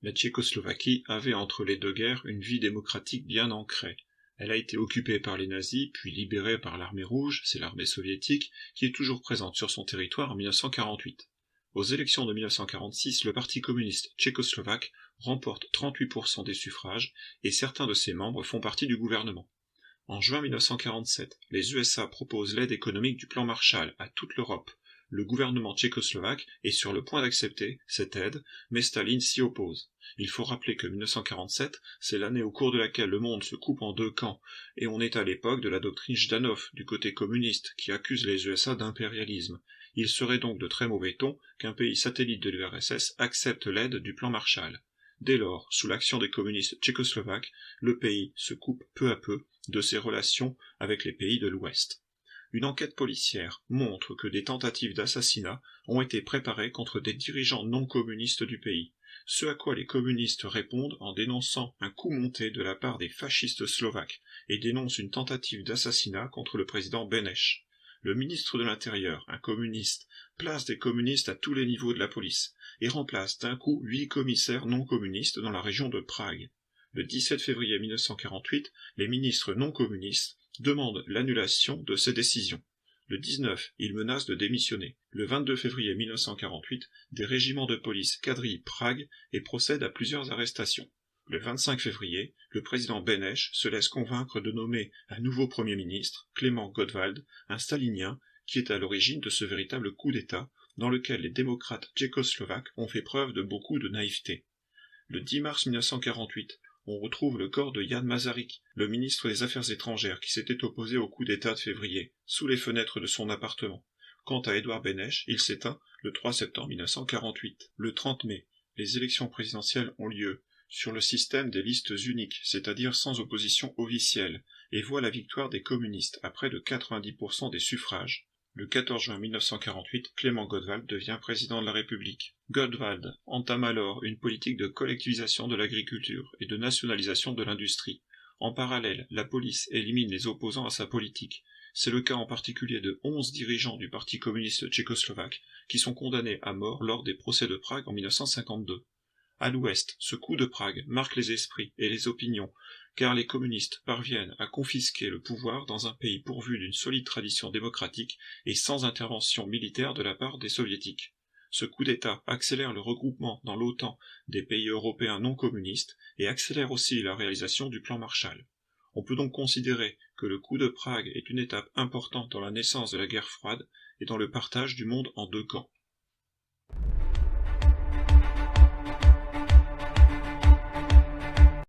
La Tchécoslovaquie avait entre les deux guerres une vie démocratique bien ancrée. Elle a été occupée par les nazis, puis libérée par l'armée rouge, c'est l'armée soviétique, qui est toujours présente sur son territoire en 1948. Aux élections de 1946, le Parti communiste tchécoslovaque remporte 38% des suffrages et certains de ses membres font partie du gouvernement. En juin 1947, les USA proposent l'aide économique du plan Marshall à toute l'Europe. Le gouvernement tchécoslovaque est sur le point d'accepter cette aide, mais Staline s'y oppose. Il faut rappeler que 1947, c'est l'année au cours de laquelle le monde se coupe en deux camps, et on est à l'époque de la doctrine Jdanov du côté communiste qui accuse les USA d'impérialisme. Il serait donc de très mauvais ton qu'un pays satellite de l'URSS accepte l'aide du plan Marshall. Dès lors, sous l'action des communistes tchécoslovaques, le pays se coupe peu à peu de ses relations avec les pays de l'Ouest. Une enquête policière montre que des tentatives d'assassinat ont été préparées contre des dirigeants non communistes du pays, ce à quoi les communistes répondent en dénonçant un coup monté de la part des fascistes slovaques et dénoncent une tentative d'assassinat contre le président Beneš. Le ministre de l'Intérieur, un communiste, place des communistes à tous les niveaux de la police et remplace d'un coup 8 commissaires non communistes dans la région de Prague. Le 17 février 1948, les ministres non communistes demandent l'annulation de ces décisions. Le 19, ils menacent de démissionner. Le 22 février 1948, des régiments de police quadrillent Prague et procèdent à plusieurs arrestations. Le 25 février, le président Beneš se laisse convaincre de nommer un nouveau Premier ministre, Klement Gottwald, un stalinien, qui est à l'origine de ce véritable coup d'État, dans lequel les démocrates tchécoslovaques ont fait preuve de beaucoup de naïveté. Le 10 mars 1948, on retrouve le corps de Jan Masaryk, le ministre des Affaires étrangères qui s'était opposé au coup d'État de février, sous les fenêtres de son appartement. Quant à Edouard Beneš, il s'éteint le 3 septembre 1948. Le 30 mai, les élections présidentielles ont lieu, sur le système des listes uniques, c'est-à-dire sans opposition officielle, et voit la victoire des communistes à près de 90% des suffrages. Le 14 juin 1948, Klement Gottwald devient président de la République. Gottwald entame alors une politique de collectivisation de l'agriculture et de nationalisation de l'industrie. En parallèle, la police élimine les opposants à sa politique. C'est le cas en particulier de 11 dirigeants du Parti communiste tchécoslovaque qui sont condamnés à mort lors des procès de Prague en 1952. À l'ouest, ce coup de Prague marque les esprits et les opinions, car les communistes parviennent à confisquer le pouvoir dans un pays pourvu d'une solide tradition démocratique et sans intervention militaire de la part des soviétiques. Ce coup d'État accélère le regroupement dans l'OTAN des pays européens non communistes et accélère aussi la réalisation du plan Marshall. On peut donc considérer que le coup de Prague est une étape importante dans la naissance de la guerre froide et dans le partage du monde en deux camps.